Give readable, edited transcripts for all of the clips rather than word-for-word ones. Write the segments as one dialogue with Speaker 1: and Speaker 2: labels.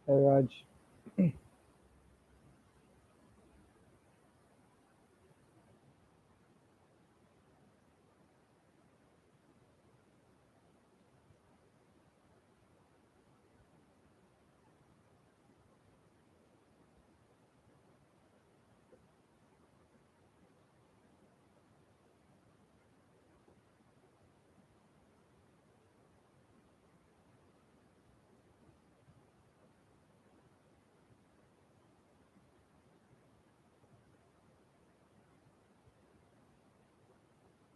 Speaker 1: Hey, Raj.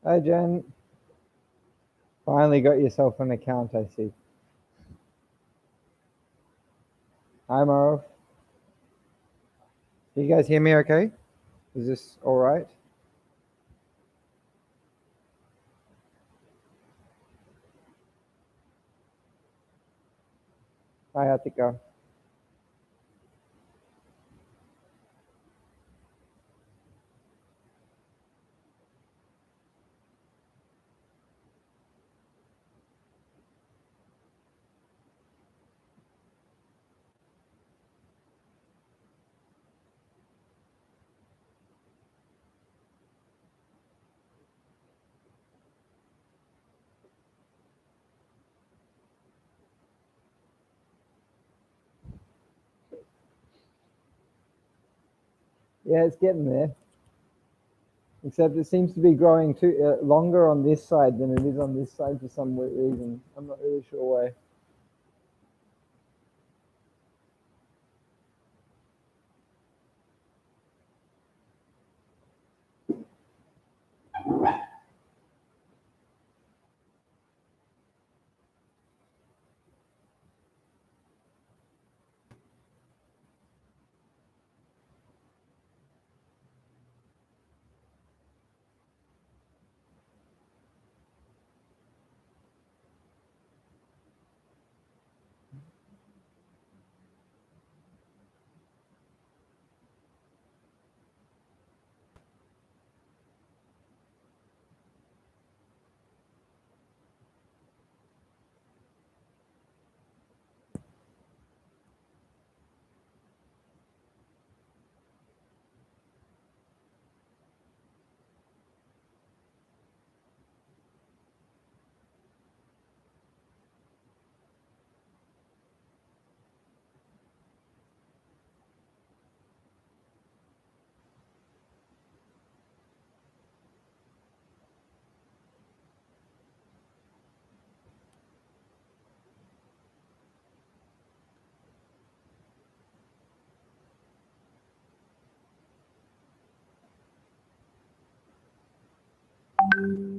Speaker 1: Hi, Jen. Finally got yourself an account, I see. Hi, Marv. Can you guys hear me okay? Is this all right? Hi, Atika. Yeah, it's getting there. Except it seems to be growing too longer on this side than it is on this side for some weird reason. I'm not really sure why.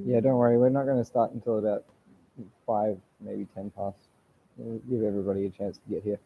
Speaker 1: Yeah, don't worry. We're not going to start until about 5, maybe 10 past. We'll give everybody a chance to get here.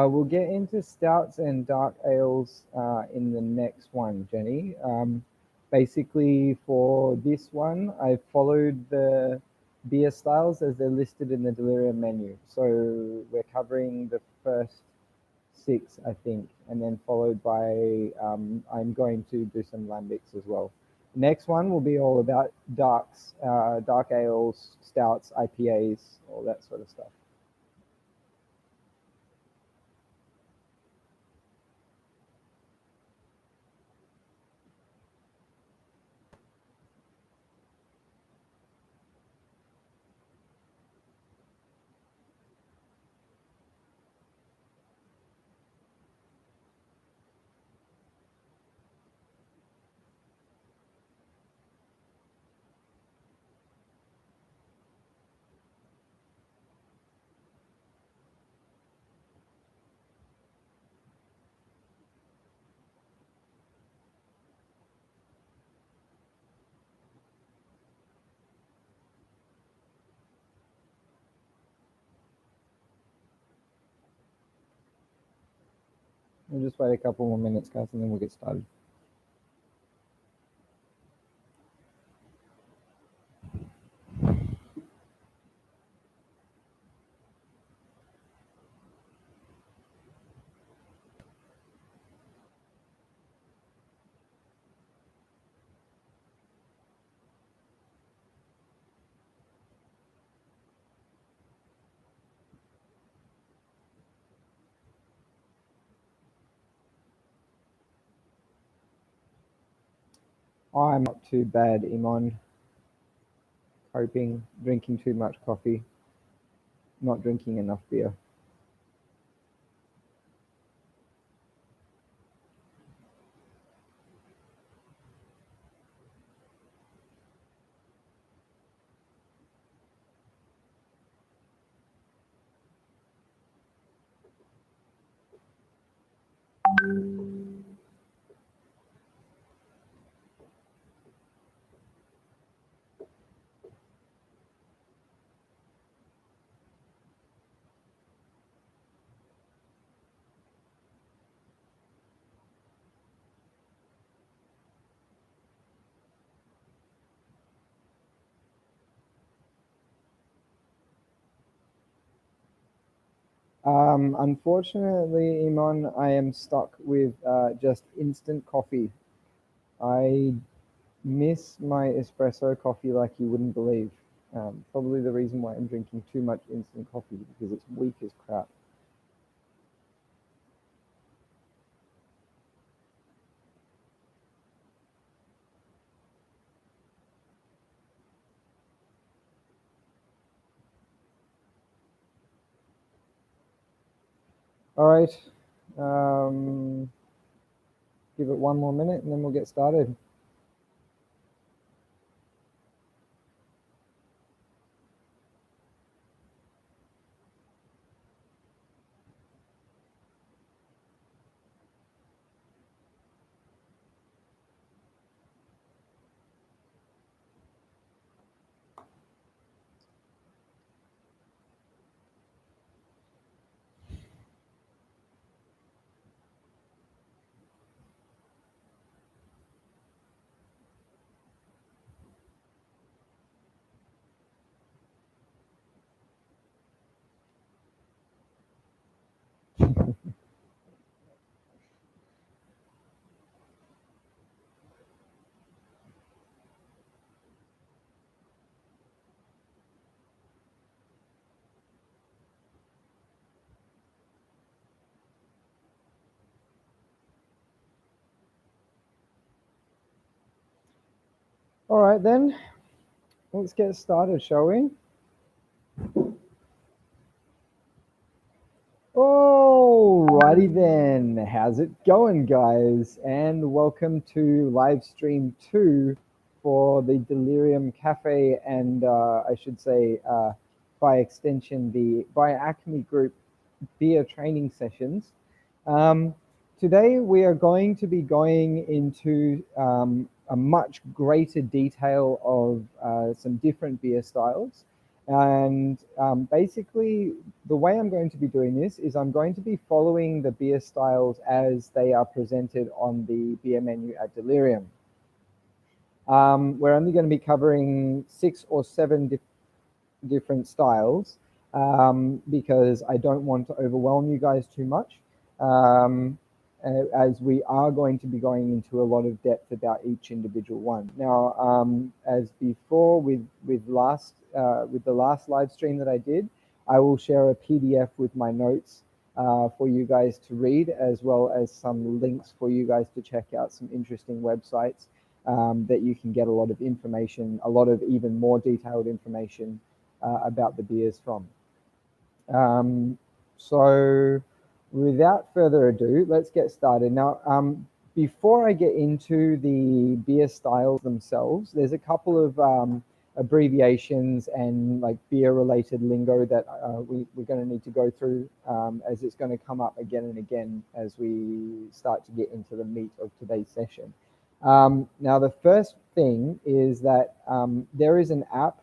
Speaker 1: We'll get into stouts and dark ales in the next one, Jenny. Basically, for this one, I followed the beer styles as they're listed in the Delirium menu. So we're covering the first 6, I think, and then followed by I'm going to do some lambics as well. Next one will be all about darks, dark ales, stouts, IPAs, all that sort of stuff. We'll just wait a couple more minutes, guys, and then we'll get started. I'm not too bad, Iman. Coping, drinking too much coffee, not drinking enough beer. Unfortunately, Iman, I am stuck with just instant coffee. I miss my espresso coffee like you wouldn't believe. Probably the reason why I'm drinking too much instant coffee because it's weak as crap. All right, give it one more minute and then we'll get started. All right, then let's get started, shall we? Alrighty then, how's it going, guys? And welcome to live stream 2 for the Delirium Cafe and I should say by extension the by Acme Group beer training sessions. Today we are going to be going into a much greater detail of some different beer styles. And basically, the way I'm going to be doing this is I'm going to be following the beer styles as they are presented on the beer menu at Delirium. We're only going to be covering 6 or 7 different styles because I don't want to overwhelm you guys too much. As we are going to be going into a lot of depth about each individual one. Now, as before with the last live stream that I did, I will share a PDF with my notes for you guys to read, as well as some links for you guys to check out some interesting websites that you can get a lot of information, a lot of even more detailed information about the beers from. So without further ado, let's get started. Now, before I get into the beer styles themselves, there's a couple of abbreviations and like beer related lingo that we're going to need to go through as it's going to come up again and again as we start to get into the meat of today's session. Now, the first thing is that there is an app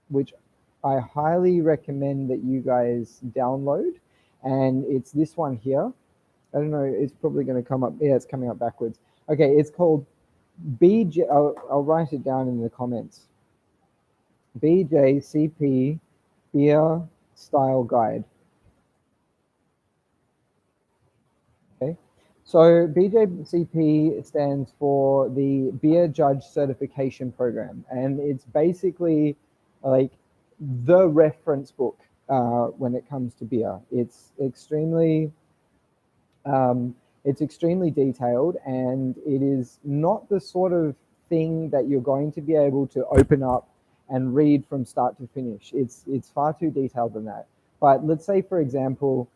Speaker 1: which I highly recommend that you guys download, and it's this one here. I don't know, it's probably going to come up. Yeah, it's coming up backwards. Okay, it's called BJ. I'll write it down in the comments. BJCP Beer Style Guide. Okay, so BJCP stands for the Beer Judge Certification Program, and it's basically like the reference book when it comes to beer. It's extremely detailed, and it is not the sort of thing that you're going to be able to open up and read from start to finish. It's far too detailed than that. But let's say, for example,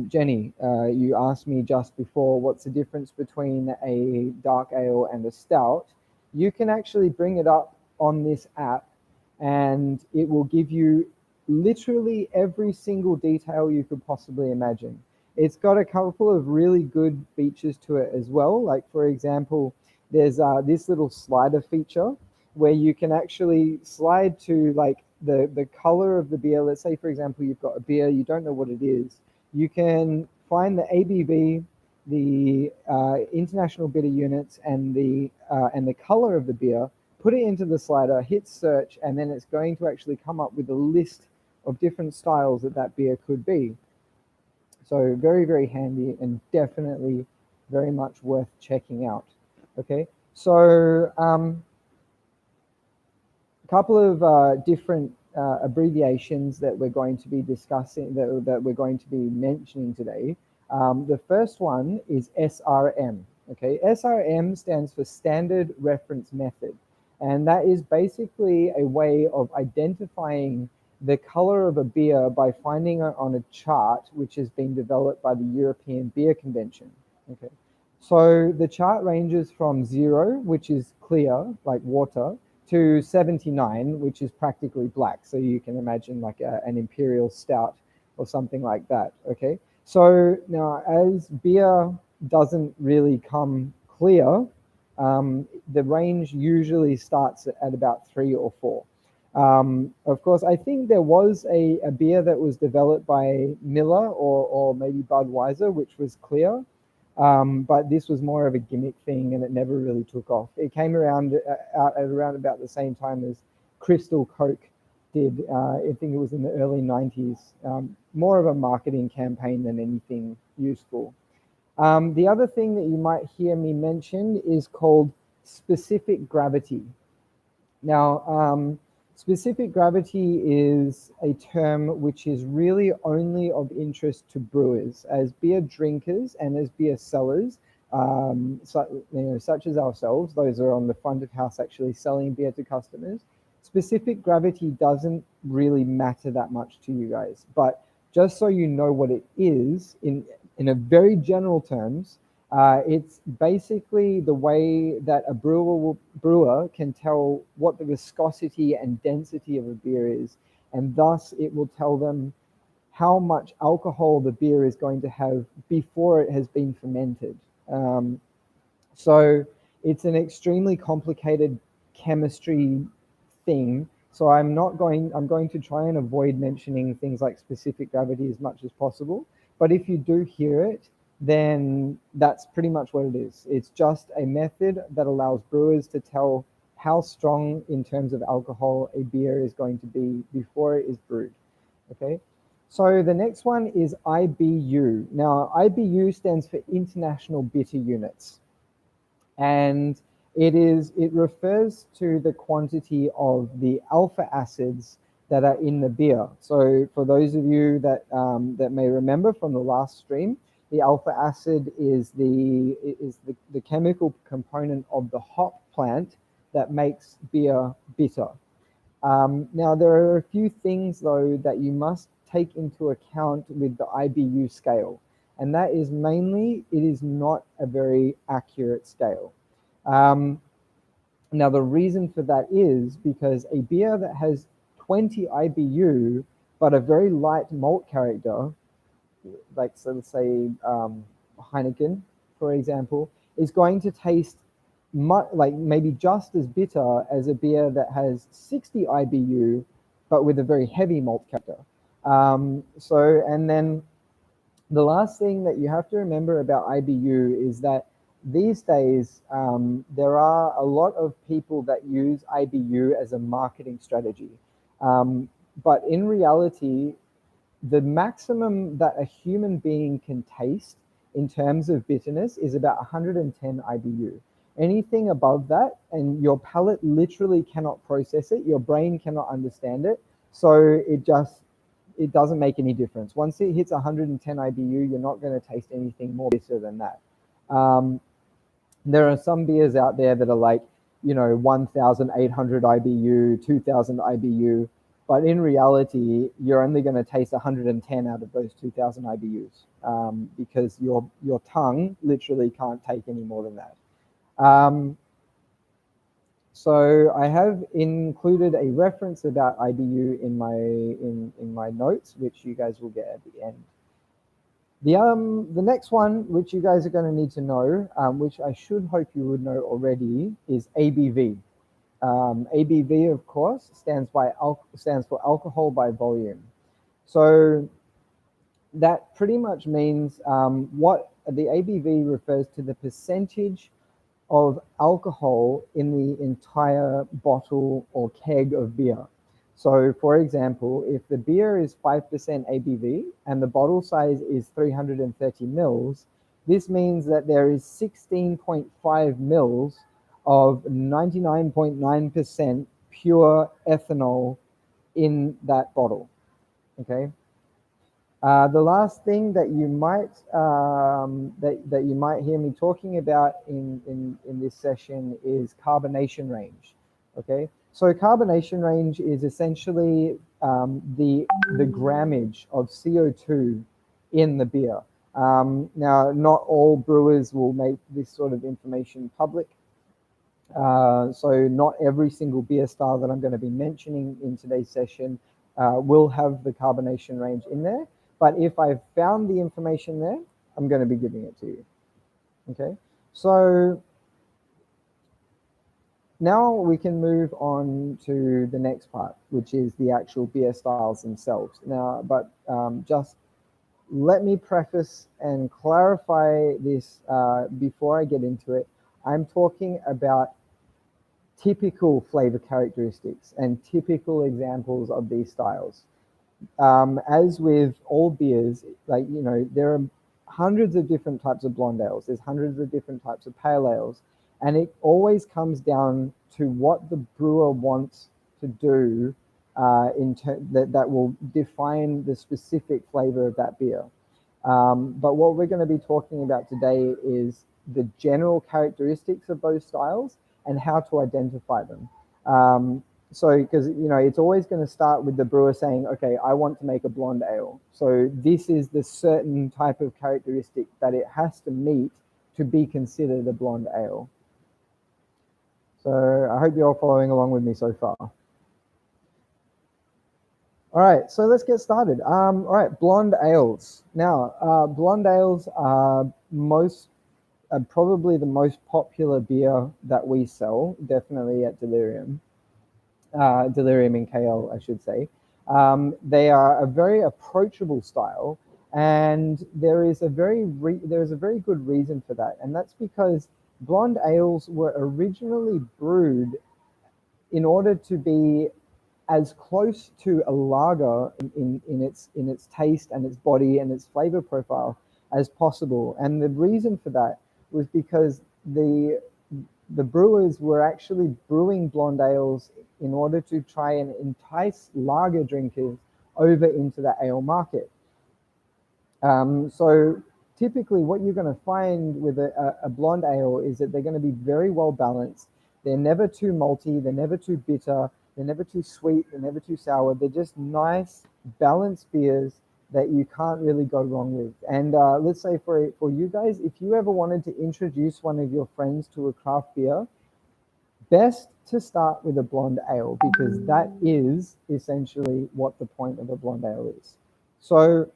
Speaker 1: Jenny, you asked me just before, what's the difference between a dark ale and a stout? You can actually bring it up on this app, and it will give you literally every single detail you could possibly imagine. It's got a couple of really good features to it as well. Like, for example, there's this little slider feature where you can actually slide to like the color of the beer. Let's say, for example, you've got a beer, you don't know what it is. You can find the ABV, the international bitter units, and the color of the beer, put it into the slider, hit search, and then it's going to actually come up with a list of different styles that beer could be. So very, very handy and definitely very much worth checking out. Okay, so a couple of different abbreviations that we're going to be discussing, that we're going to be mentioning today. The first one is SRM. Okay, SRM stands for Standard Reference Method, and that is basically a way of identifying the color of a beer by finding it on a chart which has been developed by the European Beer Convention. Okay, so the chart ranges from 0, which is clear like water, to 79, which is practically black. So you can imagine like an imperial stout or something like that. Okay, so now as beer doesn't really come clear, the range usually starts at about 3 or 4. Of course, I think there was a beer that was developed by Miller or maybe Budweiser, which was clear, but this was more of a gimmick thing, and it never really took off. It came around at around about the same time as Crystal Coke did. I think it was in the early 90s. More of a marketing campaign than anything useful. The other thing that you might hear me mention is called specific gravity. Now, specific gravity is a term which is really only of interest to brewers. As beer drinkers and as beer sellers, such as ourselves, those are on the front of house actually selling beer to customers, specific gravity doesn't really matter that much to you guys. But just so you know what it is, in a very general terms, it's basically the way that a brewer can tell what the viscosity and density of a beer is, and thus it will tell them how much alcohol the beer is going to have before it has been fermented. So it's an extremely complicated chemistry thing. So I'm going to try and avoid mentioning things like specific gravity as much as possible. But if you do hear it, then that's pretty much what it is. It's just a method that allows brewers to tell how strong in terms of alcohol a beer is going to be before it is brewed. Okay, so the next one is IBU. Now, IBU stands for International Bitter Units, and it refers to the quantity of the alpha acids that are in the beer. So for those of you that that may remember from the last stream, the alpha acid is the chemical component of the hop plant that makes beer bitter. Now, there are a few things, though, that you must take into account with the IBU scale, and that is mainly it is not a very accurate scale. Now, the reason for that is because a beer that has 20 IBU but a very light malt character, like, so let's say Heineken, for example, is going to taste like maybe just as bitter as a beer that has 60 IBU but with a very heavy malt character. And then the last thing that you have to remember about IBU is that these days there are a lot of people that use IBU as a marketing strategy. But in reality, the maximum that a human being can taste in terms of bitterness is about 110 IBU. Anything above that, and your palate literally cannot process it, your brain cannot understand it, so it doesn't make any difference. Once it hits 110 IBU, you're not going to taste anything more bitter than that. There are some beers out there that are like, 1,800 IBU, 2,000 IBU, but in reality, you're only going to taste 110 out of those 2,000 IBUs because your tongue literally can't take any more than that. So I have included a reference about IBU in my notes, which you guys will get at the end. The next one, which you guys are going to need to know, which I should hope you would know already, is ABV. ABV, of course, stands for alcohol by volume. So that pretty much means what the ABV refers to the percentage of alcohol in the entire bottle or keg of beer. So, for example, if the beer is 5% ABV and the bottle size is 330 mils, this means that there is 16.5 mils of 99.9% pure ethanol in that bottle. Okay. The last thing that you might that you might hear me talking about in this session is carbonation range. Okay, so carbonation range is essentially the grammage of CO2 in the beer. Now, not all brewers will make this sort of information public. So not every single beer style that I'm going to be mentioning in today's session will have the carbonation range in there. But if I've found the information there, I'm going to be giving it to you. Okay, so now we can move on to the next part, which is the actual beer styles themselves. Now, but just let me preface and clarify this before I get into it. I'm talking about typical flavor characteristics and typical examples of these styles. As with all beers, like, there are hundreds of different types of blonde ales. There's hundreds of different types of pale ales. And it always comes down to what the brewer wants to do that will define the specific flavor of that beer. But what we're going to be talking about today is the general characteristics of those styles and how to identify them. So, because, it's always going to start with the brewer saying, okay, I want to make a blonde ale. So this is the certain type of characteristic that it has to meet to be considered a blonde ale. So I hope you're all following along with me so far. All right, so let's get started. All right, blonde ales. Now, blonde ales are probably the most popular beer that we sell, definitely at Delirium. Delirium in KL, I should say. They are a very approachable style, and there is a very good reason for that, and that's because blonde ales were originally brewed in order to be as close to a lager in its taste and its body and its flavor profile as possible. And the reason for that was because the brewers were actually brewing blonde ales in order to try and entice lager drinkers over into the ale market. So typically what you're going to find with a blonde ale is that they're going to be very well balanced. They're never too malty, they're never too bitter, they're never too sweet, they're never too sour. They're just nice, balanced beers that you can't really go wrong with. And let's say for you guys, if you ever wanted to introduce one of your friends to a craft beer, best to start with a blonde ale, because that is essentially what the point of a blonde ale is. So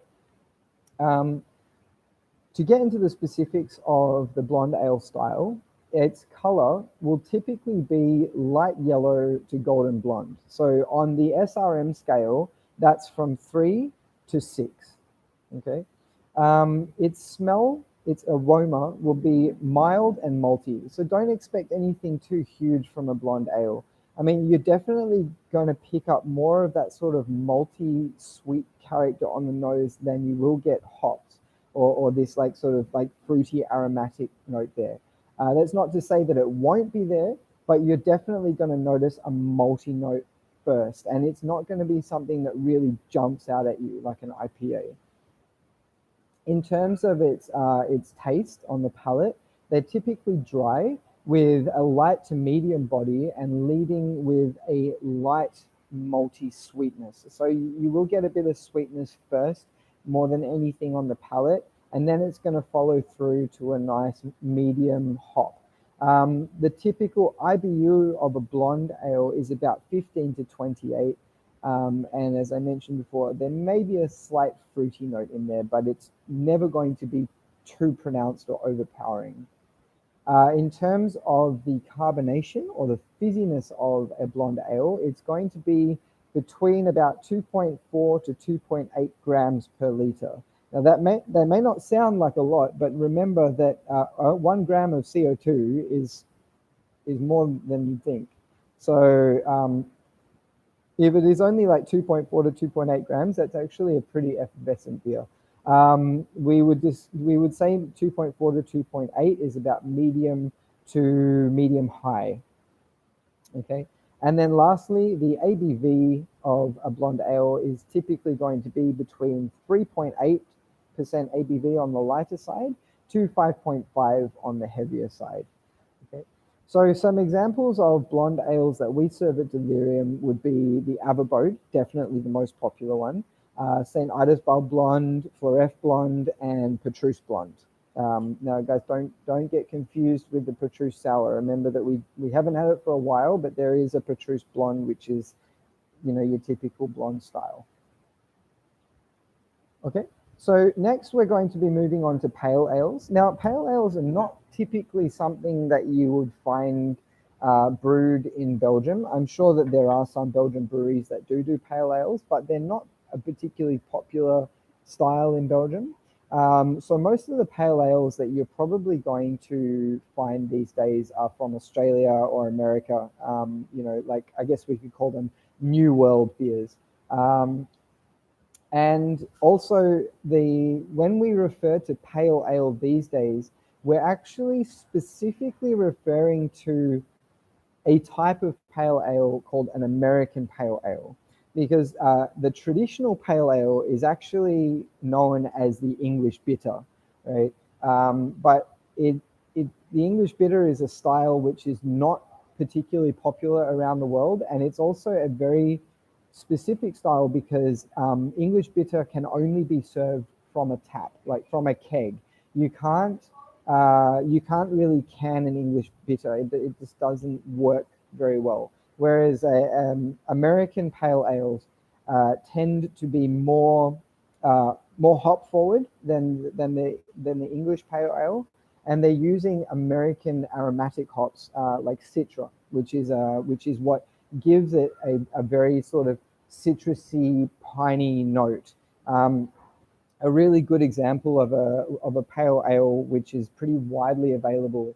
Speaker 1: to get into the specifics of the blonde ale style, its color will typically be light yellow to golden blonde. So on the SRM scale, that's from 3 to 6. Okay. Its smell, its aroma will be mild and malty. So don't expect anything too huge from a blonde ale. I mean, you're definitely going to pick up more of that sort of malty, sweet character on the nose than you will get hops or this like sort of like fruity aromatic note there. That's not to say that it won't be there, but you're definitely going to notice a malty note first, and it's not going to be something that really jumps out at you like an IPA. In terms of its taste on the palate, they're typically dry with a light to medium body and leading with a light malty sweetness. So you will get a bit of sweetness first, more than anything on the palate, and then it's going to follow through to a nice medium hop. The typical IBU of a blonde ale is about 15 to 28. And as I mentioned before, there may be a slight fruity note in there, but it's never going to be too pronounced or overpowering. In terms of the carbonation or the fizziness of a blonde ale, it's going to be between about 2.4 to 2.8 grams per liter. Now that may not sound like a lot, but remember that 1 gram of CO2 is more than you think. So if it is only like 2.4 to 2.8 grams, that's actually a pretty effervescent beer. We would say 2.4 to 2.8 is about medium to medium high. Okay, and then lastly, the ABV of a blonde ale is typically going to be between 3.8% ABV on the lighter side to 5.5 on the heavier side. Okay, so some examples of blonde ales that we serve at Delirium would be the Avobode, definitely the most popular one, St. Idasbald Blonde, Floref Blonde, and Petrus Blonde. Now, guys, don't get confused with the Petrus Sour. Remember that we haven't had it for a while, but there is a Petrus Blonde, which is, you know, your typical blonde style. Okay, so next we're going to be moving on to pale ales. Now, pale ales are not typically something that you would find brewed in Belgium. I'm sure that there are some Belgian breweries that do pale ales, but they're not a particularly popular style in Belgium. So most of the pale ales that you're probably going to find these days are from Australia or America. You know, like I guess we could call them New World beers. And also when we refer to pale ale these days, we're actually specifically referring to a type of pale ale called an American pale ale, because the traditional pale ale is actually known as the English bitter, right? But the English bitter is a style which is not particularly popular around the world, and it's also a very specific style because English bitter can only be served from a tap, like from a keg. You can't really can an English bitter. It just doesn't work very well. Whereas American pale ales tend to be more hop forward than the English pale ale, and they're using American aromatic hops like Citra, which is what gives it a very sort of citrusy, piney note. A really good example of a pale ale, which is pretty widely available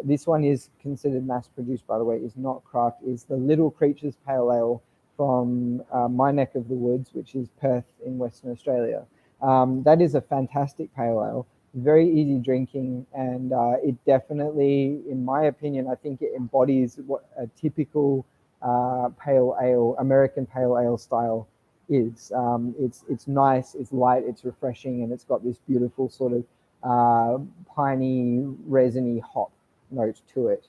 Speaker 1: This one is considered mass-produced, by the way, is not craft, is the Little Creatures Pale Ale from my neck of the woods, which is Perth in Western Australia. That is a fantastic pale ale, very easy drinking, and it definitely, in my opinion, I think it embodies what a typical pale ale, American pale ale style is. It's nice, it's light, it's refreshing, and it's got this beautiful sort of piney, resiny hop note to it.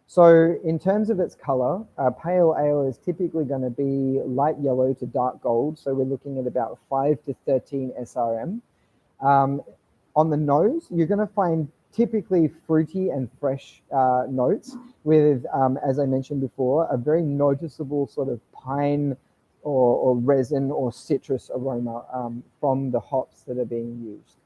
Speaker 1: So in terms of its color, pale ale is typically going to be light yellow to dark gold. So we're looking at about 5 to 13 SRM. On the nose, you're going to find typically fruity and fresh notes with, as I mentioned before, a very noticeable sort of pine or resin or citrus aroma from the hops that are being used.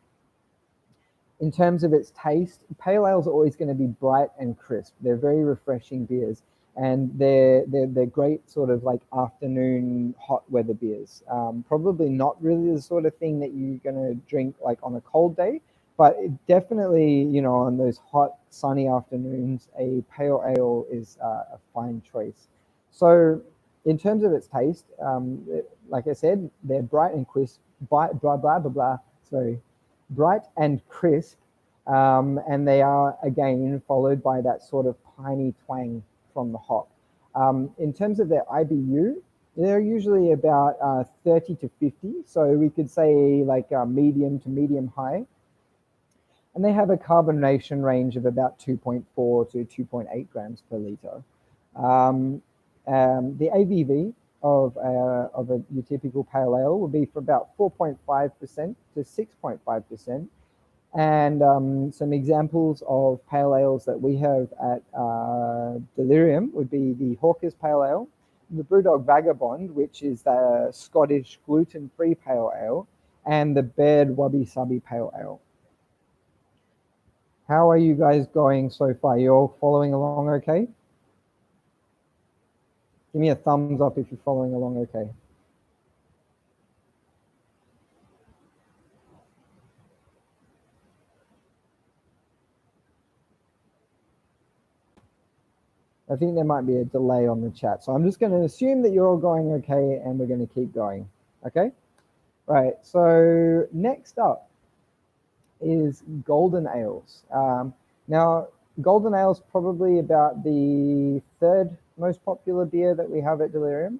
Speaker 1: In terms of its taste, pale ales are always going to be bright and crisp. They're very refreshing beers, and they're great sort of like afternoon hot weather beers. Probably not really the sort of thing that you're going to drink like on a cold day, but definitely, you know, on those hot sunny afternoons, a pale ale is a fine choice. So in terms of its taste, like I said, they're bright and crisp, blah, blah, blah, blah, blah, sorry, bright and crisp, and they are again followed by that sort of piney twang from the hop. In terms of their IBU, they're usually about 30 to 50, so we could say like medium to medium high, and they have a carbonation range of about 2.4 to 2.8 grams per liter. The ABV of your typical pale ale will be for about 4.5% to 6.5%. And some examples of pale ales that we have at Delirium would be the Hawker's Pale Ale, the Brewdog Vagabond, which is the Scottish gluten-free pale ale, and the Baird Wabi Sabi Pale Ale. How are you guys going so far? You're all following along okay? Give me a thumbs up if you're following along okay. I think there might be a delay on the chat. So I'm just going to assume that you're all going okay, and we're going to keep going. Okay? Right. So next up is golden ales. Now, golden ale is probably about the third most popular beer that we have at Delirium.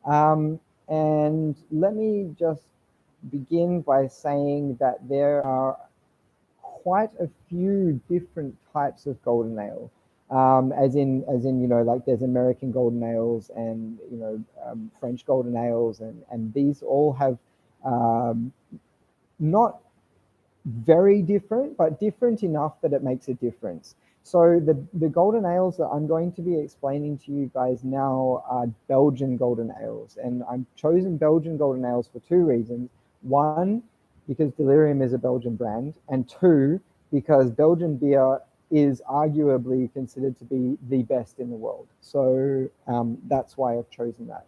Speaker 1: And let me just begin by saying that there are quite a few different types of golden ale. As in, you know, like there's American golden ales and, you know, French golden ales, and these all have not very different, but different enough that it makes a difference. So the golden ales that I'm going to be explaining to you guys now are Belgian golden ales, and I've chosen Belgian golden ales for two reasons. One, because Delirium is a Belgian brand, and two, because Belgian beer is arguably considered to be the best in the world. So that's why I've chosen that.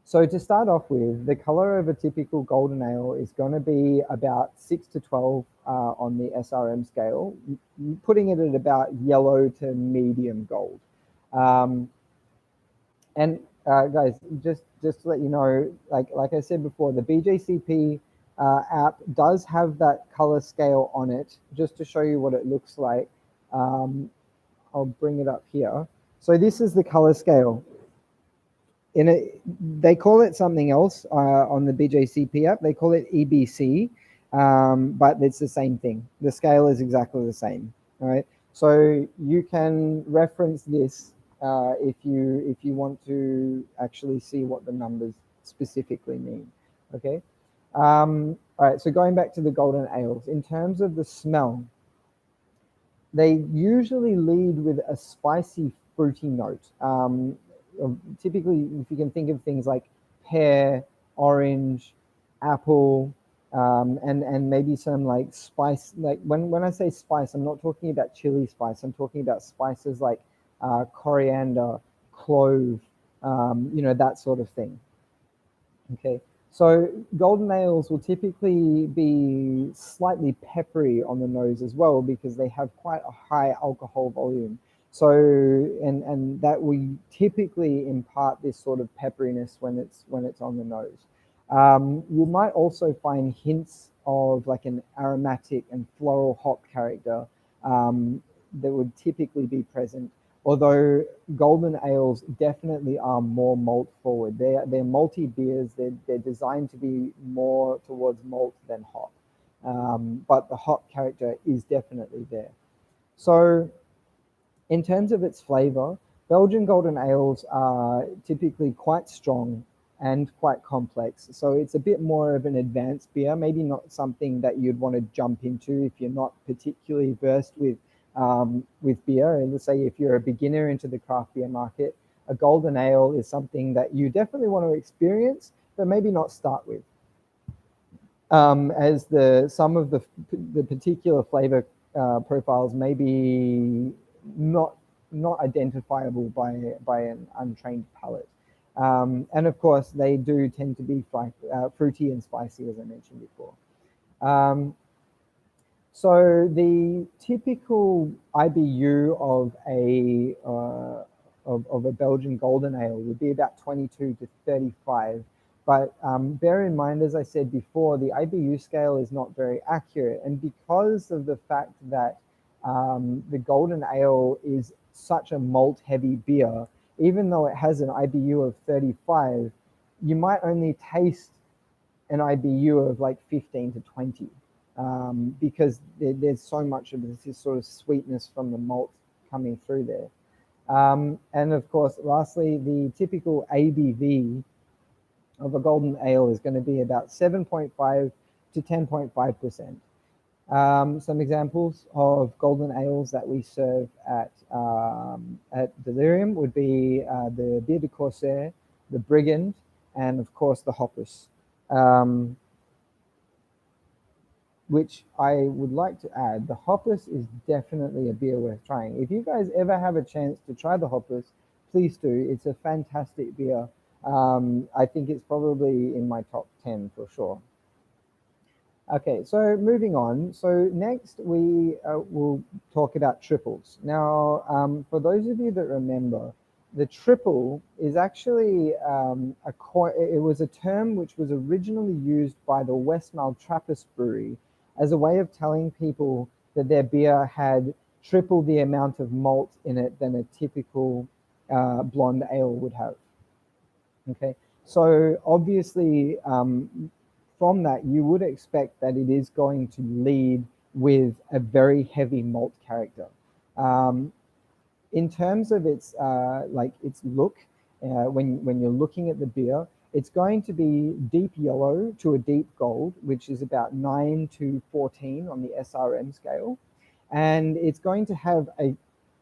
Speaker 1: So to start off with, the color of a typical golden ale is going to be about 6 to 12 on the SRM scale, putting it at about yellow to medium gold. And guys, just to let you know, like I said before, the BJCP app does have that color scale on it, just to show you what it looks like. I'll bring it up here. So this is the color scale. They call it something else on the BJCP app. They call it EBC, but it's the same thing. The scale is exactly the same, right? So you can reference this if you want to actually see what the numbers specifically mean, okay? All right, so going back to the golden ales, in terms of the smell, they usually lead with a spicy, fruity note. Typically, if you can think of things like pear, orange, apple, and maybe some like spice. Like when I say spice, I'm not talking about chili spice. I'm talking about spices like coriander, clove, you know, that sort of thing. Okay, So golden ales will typically be slightly peppery on the nose as well because they have quite a high alcohol volume. So and that we typically impart this sort of pepperiness when it's on the nose. You might also find hints of like an aromatic and floral hop character that would typically be present. Although golden ales definitely are more malt forward. They're malty beers. They're designed to be more towards malt than hop. But the hop character is definitely there. So in terms of its flavor, Belgian golden ales are typically quite strong and quite complex. So it's a bit more of an advanced beer, maybe not something that you'd want to jump into if you're not particularly versed with beer. And let's say if you're a beginner into the craft beer market, a golden ale is something that you definitely want to experience, but maybe not start with. As some of the particular flavor profiles may be not identifiable by an untrained palate. And of course, they do tend to be fruity and spicy, as I mentioned before. So the typical IBU of a Belgian golden ale would be about 22 to 35. But bear in mind, as I said before, the IBU scale is not very accurate. And because of the fact that the golden ale is such a malt heavy beer, even though it has an IBU of 35, you might only taste an IBU of like 15 to 20 because there's so much of this sort of sweetness from the malt coming through there. And of course, lastly, the typical ABV of a golden ale is going to be about 7.5 to 10.5%. Some examples of golden ales that we serve at Delirium would be the Bière de Corsair, the Brigand, and of course the Hoppus. Which I would like to add, the Hoppus is definitely a beer worth trying. If you guys ever have a chance to try the Hoppus, please do. It's a fantastic beer. I think it's probably in my top 10 for sure. Okay, so moving on. So next we will talk about triples. Now, for those of you that remember, the triple is actually it was a term which was originally used by the Westmalle Trappist Brewery as a way of telling people that their beer had triple the amount of malt in it than a typical blonde ale would have. Okay, so obviously from that, you would expect that it is going to lead with a very heavy malt character. In terms of its its look, when you're looking at the beer, it's going to be deep yellow to a deep gold, which is about 9 to 14 on the SRM scale, and it's going to have a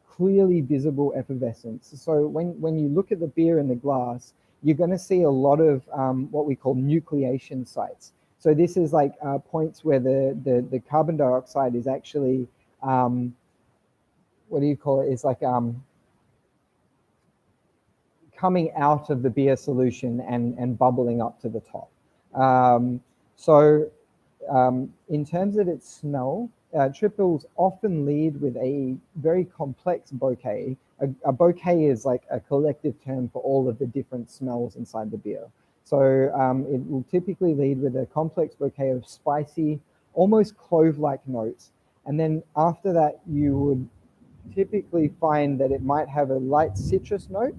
Speaker 1: clearly visible effervescence. So when you look at the beer in the glass, you're going to see a lot of what we call nucleation sites. So this is like points where the carbon dioxide is actually, what do you call it? It's like coming out of the beer solution and bubbling up to the top. In terms of its smell, triples often lead with a very complex bouquet. A bouquet is like a collective term for all of the different smells inside the beer. So it will typically lead with a complex bouquet of spicy, almost clove-like notes. And then after that, you would typically find that it might have a light citrus note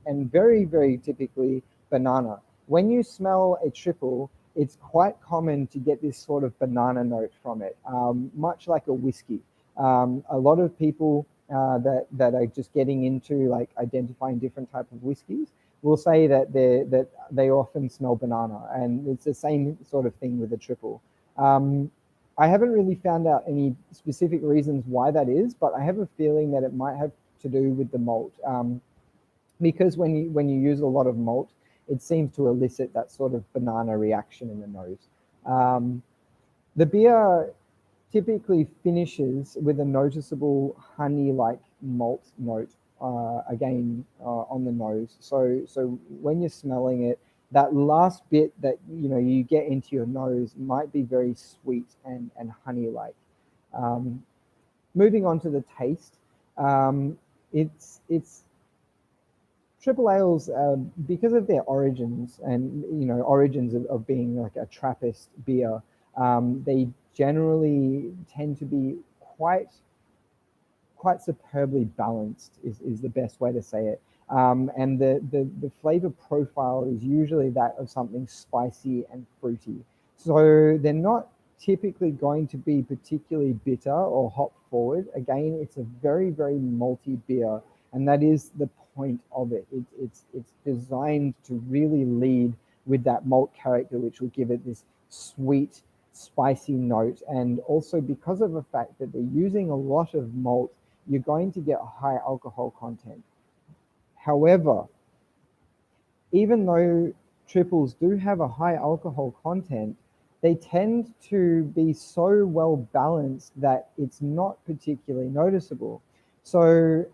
Speaker 1: and very, very typically banana. When you smell a triple, it's quite common to get this sort of banana note from it, much like a whiskey. A lot of people that are just getting into like identifying different type of whiskeys will say that they often smell banana, and it's the same sort of thing with a triple. I haven't really found out any specific reasons why that is, but I have a feeling that it might have to do with the malt. Because when you use a lot of malt, it seems to elicit that sort of banana reaction in the nose. The beer typically finishes with a noticeable honey-like malt note again on the nose. So when you're smelling it, that last bit that you get into your nose might be very sweet and honey-like. Moving on to the taste, it's triple ales, because of their origins and origins of being like a Trappist beer. They generally tend to be quite superbly balanced is the best way to say it. And the flavor profile is usually that of something spicy and fruity. So they're not typically going to be particularly bitter or hop forward. Again, it's a very, very malty beer, and that is the point of it. It's designed to really lead with that malt character, which will give it this sweet, spicy note. And also because of the fact that they're using a lot of malt, you're going to get a high alcohol content. However, even though triples do have a high alcohol content, they tend to be so well balanced that it's not particularly noticeable. So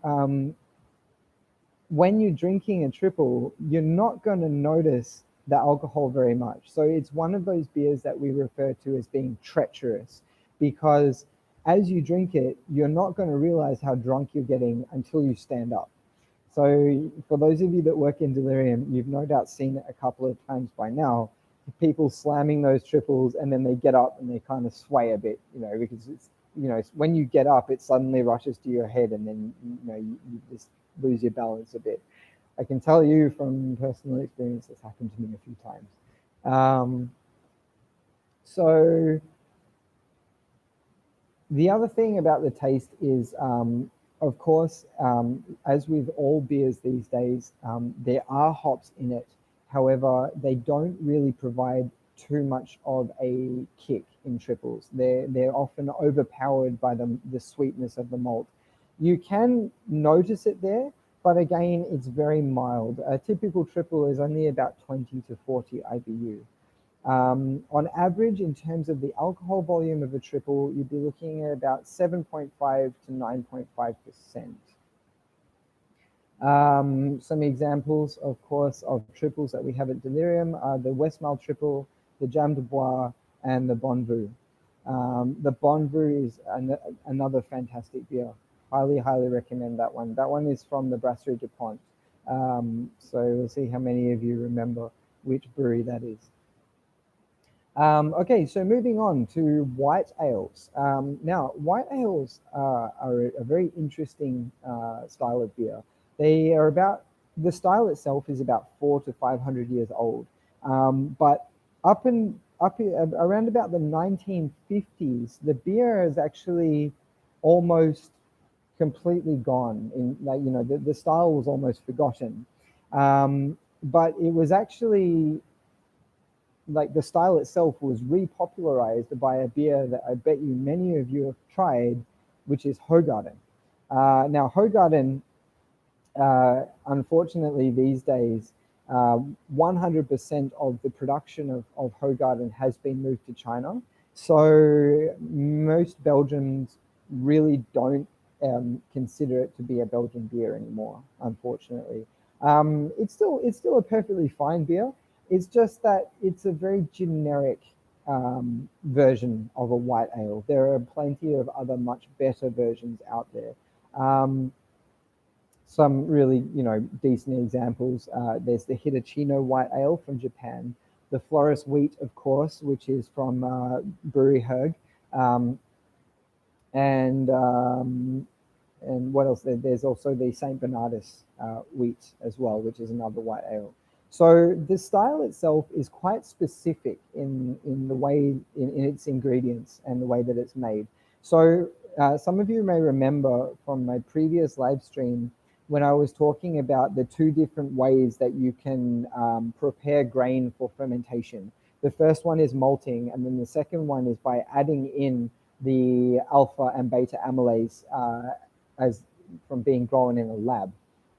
Speaker 1: when you're drinking a triple, you're not going to notice the alcohol very much. So it's one of those beers that we refer to as being treacherous, because as you drink it, you're not going to realize how drunk you're getting until you stand up. So for those of you that work in Delirium, you've no doubt seen it a couple of times by now, people slamming those triples and then they get up and they kind of sway a bit, because it's, when you get up, it suddenly rushes to your head and then, you just lose your balance a bit. I can tell you from personal experience that's happened to me a few times. So the other thing about the taste is, of course, as with all beers these days, there are hops in it. However, they don't really provide too much of a kick in triples. They're often overpowered by the sweetness of the malt. You can notice it there, but again, it's very mild. A typical triple is only about 20 to 40 IBU. On average, in terms of the alcohol volume of a triple, you'd be looking at about 7.5 to 9.5%. Some examples, of course, of triples that we have at Delirium are the Westmalle Triple, the Jam de Bois, and the Bonvu. The Bonvu is another fantastic beer. Highly, highly recommend that one. That one is from the Brasserie du Pont. So we'll see how many of you remember which brewery that is. Okay, so moving on to white ales. Now, white ales are a very interesting style of beer. They are the style itself is about 400 to 500 years old. But around about the 1950s, the beer is actually almost completely gone. The style was almost forgotten. But it was actually, like, the style itself was repopularized by a beer that I bet you many of you have tried, which is Hoegaarden. Now, Hoegaarden, unfortunately these days, 100% of the production of Hoegaarden has been moved to China. So most Belgians really don't consider it to be a Belgian beer anymore, unfortunately. It's still a perfectly fine beer. It's just that it's a very generic version of a white ale. There are plenty of other much better versions out there. Some really, decent examples. There's the Hitachino White Ale from Japan, the Florist Wheat, of course, which is from Brewery Herg, and what else? There's also the Saint Bernardus wheat as well, which is another white ale. So the style itself is quite specific in the way in its ingredients and the way that it's made. So some of you may remember from my previous live stream when I was talking about the two different ways that you can prepare grain for fermentation. The first one is malting, and then the second one is by adding in the alpha and beta amylase as from being grown in a lab.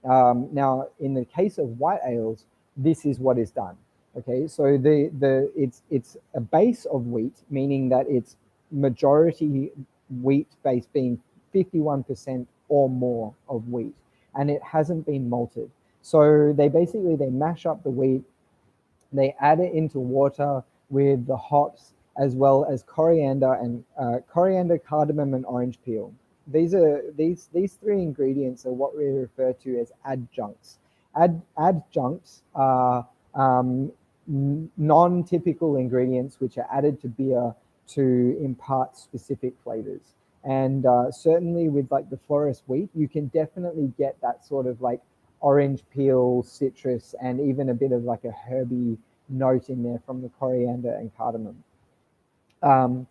Speaker 1: Now, in the case of white ales, this is what is done. Okay, so it's a base of wheat, meaning that it's majority wheat base being 51% or more of wheat, and it hasn't been malted. So they mash up the wheat, They add it into water with the hops as well as coriander and coriander, cardamom, and orange peel. These three ingredients are what we refer to as adjuncts. Adjuncts are non-typical ingredients which are added to beer to impart specific flavors. And certainly with like the Florist wheat, you can definitely get that sort of like orange peel, citrus, and even a bit of like a herby note in there from the coriander and cardamom. Um,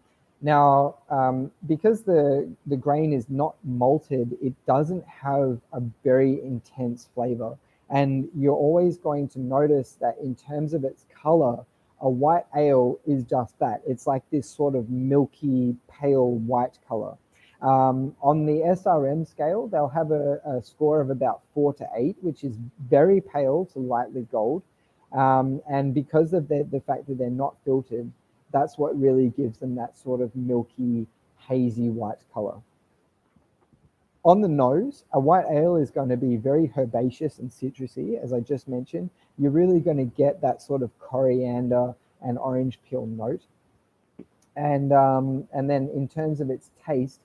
Speaker 1: because the grain is not malted, it doesn't have a very intense flavor. And you're always going to notice that in terms of its color, a white ale is just that. It's like this sort of milky, pale white color. On the SRM scale, they'll have a score of about 4 to 8, which is very pale to lightly gold. And because of the fact that they're not filtered, that's what really gives them that sort of milky, hazy white color. On the nose, a white ale is going to be very herbaceous and citrusy, as I just mentioned. You're really going to get that sort of coriander and orange peel note. And then in terms of its taste,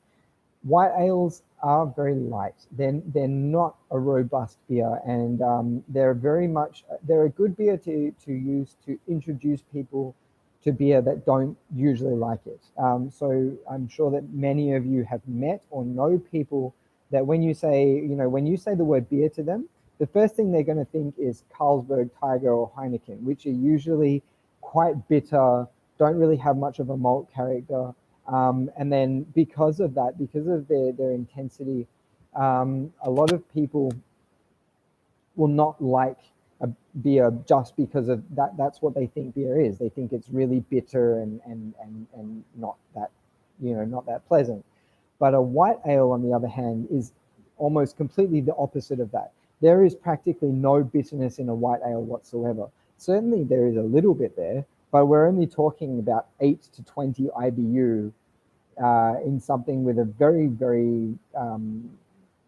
Speaker 1: white ales are very light. They're not a robust beer, and they're a good beer to use to introduce people to beer that don't usually like it. So I'm sure that many of you have met or know people that when you say the word beer to them, the first thing they're going to think is Carlsberg, Tiger, or Heineken, which are usually quite bitter, don't really have much of a malt character. And then because of that, because of their intensity, a lot of people will not like a beer just because of that. That's what they think beer is. They think it's really bitter and not that, not that pleasant. But a white ale, on the other hand, is almost completely the opposite of that. There is practically no bitterness in a white ale whatsoever. Certainly there is a little bit there, but we're only talking about 8 to 20 IBU in something with a very, very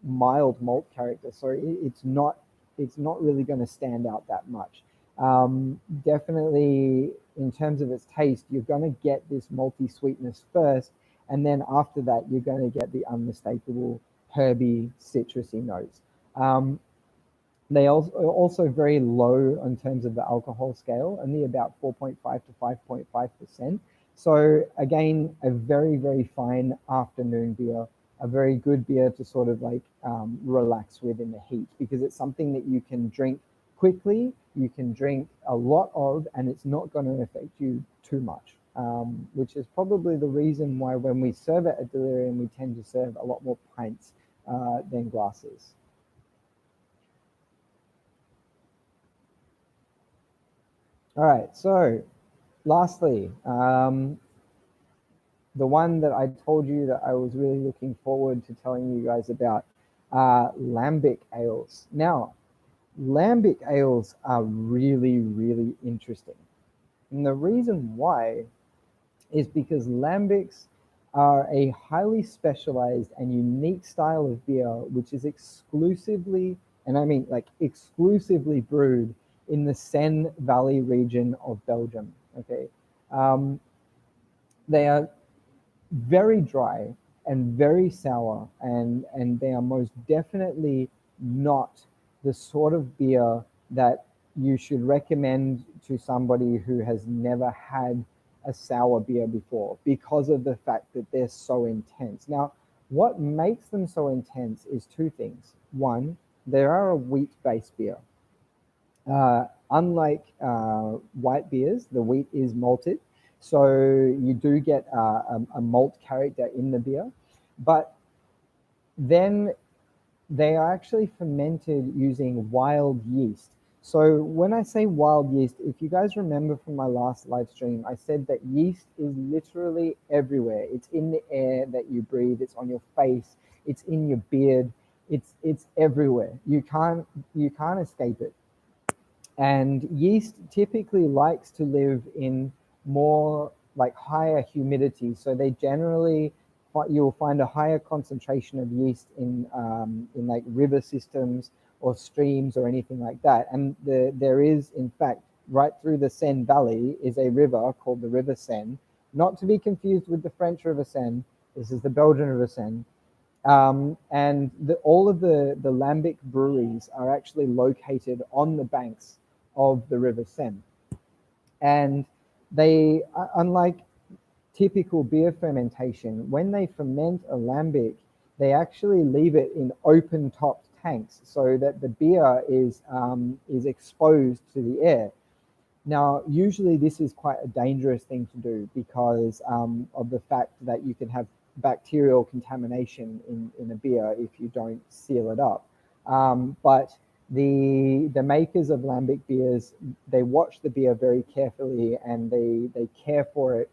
Speaker 1: mild malt character. So it's not really going to stand out that much. Definitely in terms of its taste, you're going to get this malty sweetness first, and then after that, you're going to get the unmistakable herby, citrusy notes. They are also very low in terms of the alcohol scale, only about 4.5 to 5.5%. So again, a very, very fine afternoon beer, a very good beer to sort of like relax with in the heat, because it's something that you can drink quickly, you can drink a lot of, and it's not going to affect you too much, which is probably the reason why when we serve it at Delirium, we tend to serve a lot more pints than glasses. All right, so lastly, the one that I told you that I was really looking forward to telling you guys about, lambic ales. Now, lambic ales are really, really interesting. And the reason why is because lambics are a highly specialized and unique style of beer, which is exclusively, and I mean like exclusively brewed in the Seine Valley region of Belgium. Okay. Um, they are very dry and very sour, and they are most definitely not the sort of beer that you should recommend to somebody who has never had a sour beer before, because of the fact that they're so intense. Now, what makes them so intense is two things. One, they are a wheat-based beer. Unlike white beers, the wheat is malted, so you do get a malt character in the beer, but then they are actually fermented using wild yeast. So when I say wild yeast, if you guys remember from my last live stream, I said that yeast is literally everywhere. It's in the air that you breathe, it's on your face, it's in your beard, it's everywhere. You can't escape it. And yeast typically likes to live in more like higher humidity. So they generally, you'll find a higher concentration of yeast in like river systems or streams or anything like that. And there is in fact right through the Seine Valley is a river called the River Seine, not to be confused with the French River Seine. This is the Belgian River Seine. And all of the lambic breweries are actually located on the banks of the River Seine. And they, unlike typical beer fermentation, when they ferment a lambic, they actually leave it in open-topped tanks so that the beer is exposed to the air. Now, usually this is quite a dangerous thing to do because of the fact that you can have bacterial contamination in a beer if you don't seal it up. But the makers of lambic beers, they watch the beer very carefully and they care for it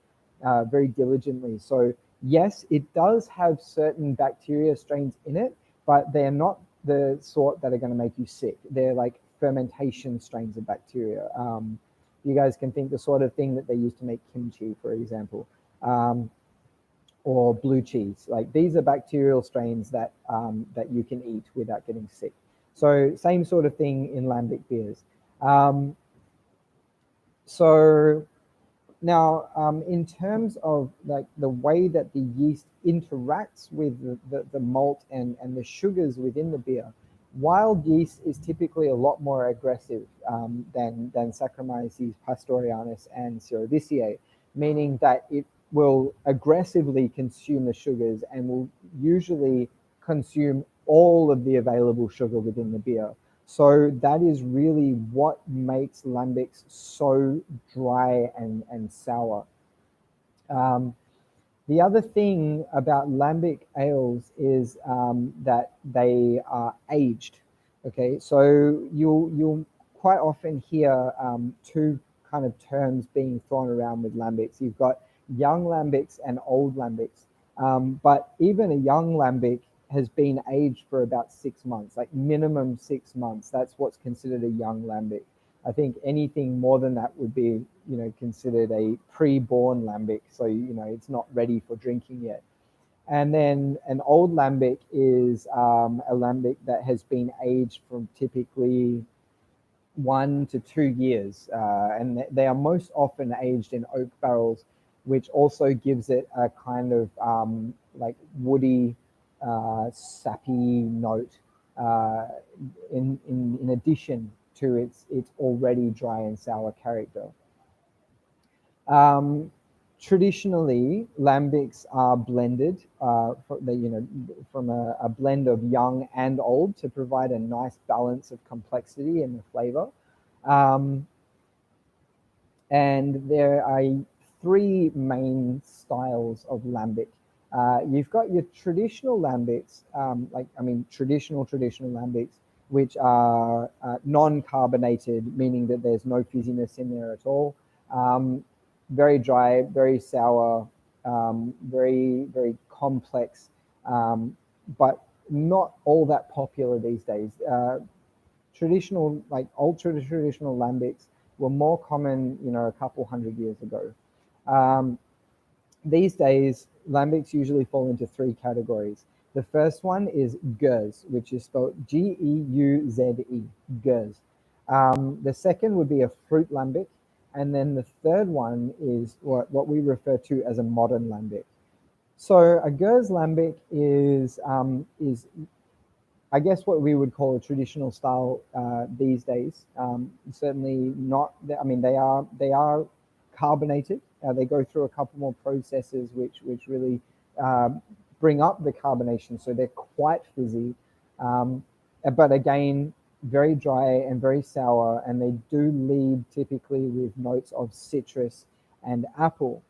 Speaker 1: very diligently. So yes, it does have certain bacteria strains in it, but they're not the sort that are going to make you sick. They're like fermentation strains of bacteria. You guys can think the sort of thing that they use to make kimchi, for example, or blue cheese. Like these are bacterial strains that that you can eat without getting sick. So same sort of thing in lambic beers. So now, in terms of like the way that the yeast interacts with the malt and the sugars within the beer, wild yeast is typically a lot more aggressive than Saccharomyces pastorianus and Cerevisiae, meaning that it will aggressively consume the sugars and will usually consume all of the available sugar within the beer. So that is really what makes lambics so dry and sour. The other thing about lambic ales is that they are aged. Okay, so you'll quite often hear two kind of terms being thrown around with lambics. You've got young lambics and old lambics, but even a young lambic has been aged for about 6 months, like minimum 6 months. That's what's considered a young lambic. I think anything more than that would be, considered a pre-born lambic. So, it's not ready for drinking yet. And then an old lambic is a lambic that has been aged from typically 1 to 2 years. And they are most often aged in oak barrels, which also gives it a kind of like woody, sappy note in addition to its already dry and sour character. Traditionally, lambics are blended from a blend of young and old to provide a nice balance of complexity in the flavor. And there are 3 main styles of lambic. You've got your traditional lambics, traditional lambics, which are non-carbonated, meaning that there's no fizziness in there at all. Very dry, very sour, very, very complex, but not all that popular these days. Traditional, like ultra traditional lambics were more common, a couple hundred years ago. These days, lambics usually fall into 3 categories. The first one is Gueuze, which is spelled G-E-U-Z-E, Gueuze. The second would be a fruit lambic. And then the third one is what we refer to as a modern lambic. So a Gueuze lambic is I guess what we would call a traditional style these days. Certainly not. I mean, they are carbonated. They go through a couple more processes which really bring up the carbonation, so they're quite fizzy. But again, very dry and very sour, and they do lead typically with notes of citrus and apple.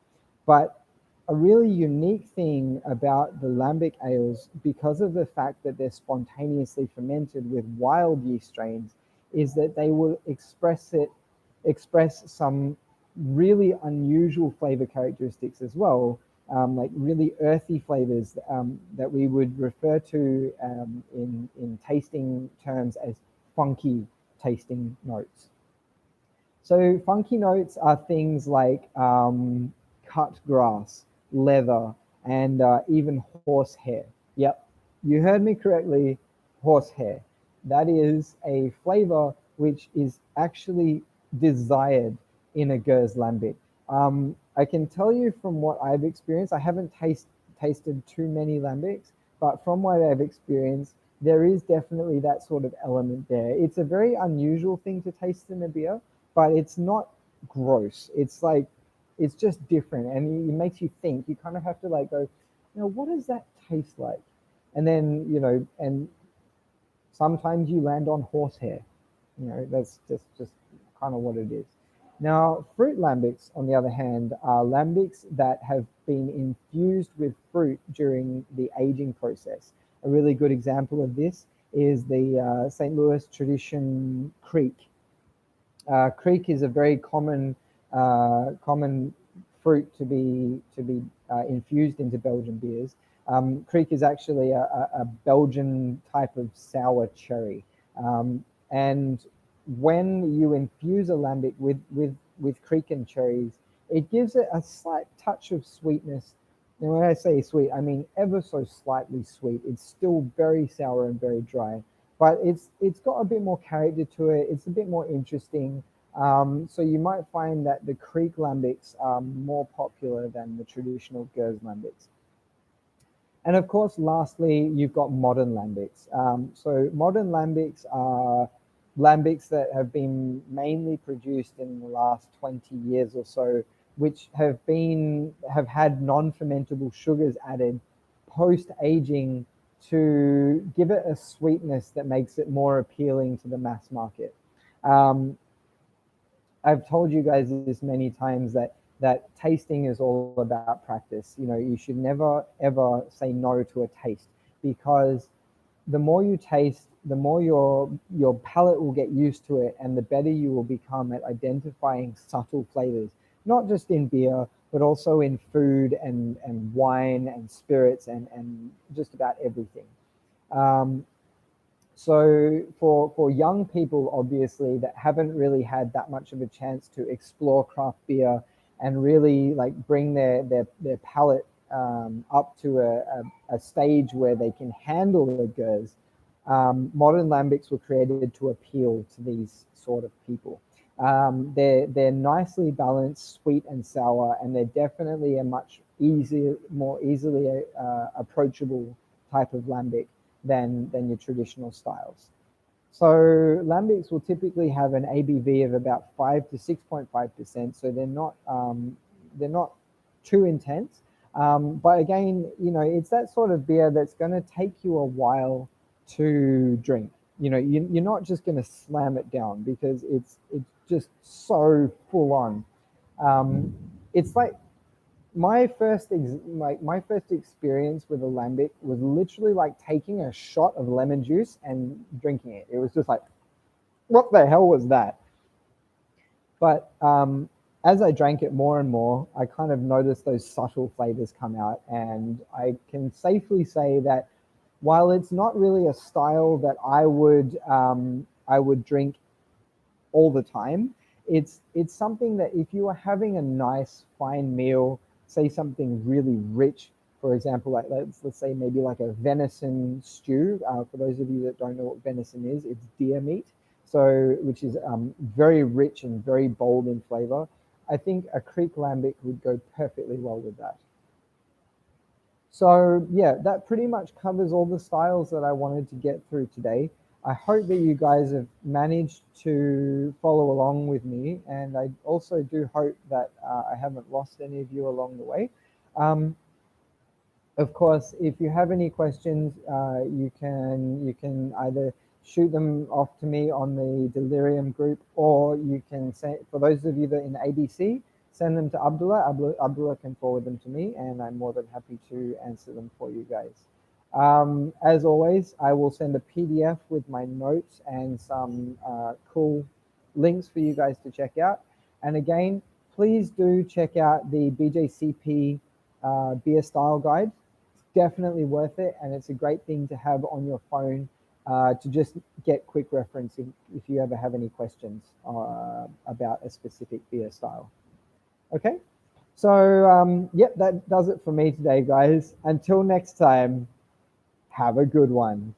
Speaker 1: But a really unique thing about the lambic ales, because of the fact that they're spontaneously fermented with wild yeast strains, is that they will express some really unusual flavor characteristics as well, like really earthy flavors that we would refer to in tasting terms as funky tasting notes. So funky notes are things like cut grass, leather, and even horsehair. Yep, you heard me correctly, horsehair. That is a flavor which is actually desired in a Gers Lambic. I can tell you from what I've experienced, I haven't tasted too many lambics, but from what I've experienced, there is definitely that sort of element there. It's a very unusual thing to taste in a beer, but it's not gross. It's like, it's just different, and it makes you think. You kind of have to like go, what does that taste like? And then, and sometimes you land on horsehair. That's just kind of what it is. Now, fruit lambics, on the other hand, are lambics that have been infused with fruit during the aging process. A really good example of this is the St. Louis tradition Kriek. Kriek is a very common fruit to be infused into Belgian beers. Kriek is actually a Belgian type of sour cherry, and when you infuse a lambic with Kriek and cherries, it gives it a slight touch of sweetness. And when I say sweet, I mean ever so slightly sweet. It's still very sour and very dry, but it's got a bit more character to it. It's a bit more interesting. So you might find that the Kriek lambics are more popular than the traditional Gers lambics. And of course, lastly, you've got modern lambics. So modern lambics are lambics that have been mainly produced in the last 20 years or so, which have had non-fermentable sugars added post-aging to give it a sweetness that makes it more appealing to the mass market. I've told you guys this many times that tasting is all about practice. You should never ever say no to a taste, because the more you taste, the more your palate will get used to it, and the better you will become at identifying subtle flavors, not just in beer, but also in food and wine and spirits and just about everything. Um, so for young people, obviously, that haven't really had that much of a chance to explore craft beer and really like bring their palate up to a stage where they can handle the Gers, modern lambics were created to appeal to these sort of people. They're nicely balanced, sweet and sour, and they're definitely a much more easily approachable type of lambic than your traditional styles. So lambics will typically have an ABV of about 5 to 6.5%. So they're not too intense. But again, it's that sort of beer that's going to take you a while to drink. You're not just going to slam it down, because it's just so full on. It's like my first experience with a lambic was literally like taking a shot of lemon juice and drinking it. It was just like, what the hell was that? But as I drank it more and more, I kind of noticed those subtle flavors come out, and I can safely say that while it's not really a style that I would drink all the time, it's something that if you are having a nice fine meal, say something really rich, for example, like let's say maybe like a venison stew. For those of you that don't know what venison is, it's deer meat, so which is very rich and very bold in flavor. I think a Kriek lambic would go perfectly well with that. So yeah, that pretty much covers all the styles that I wanted to get through today. I hope that you guys have managed to follow along with me, and I also do hope that I haven't lost any of you along the way. Of course, if you have any questions, you can either shoot them off to me on the Delirium group, or you can say, for those of you that are in ABC, send them to Abdullah. Abdullah can forward them to me, and I'm more than happy to answer them for you guys. As always, I will send a PDF with my notes and some cool links for you guys to check out. And again, please do check out the BJCP beer style guide. It's definitely worth it, and it's a great thing to have on your phone to just get quick reference if you ever have any questions about a specific beer style. Okay, so yep, that does it for me today, guys. Until next time, have a good one.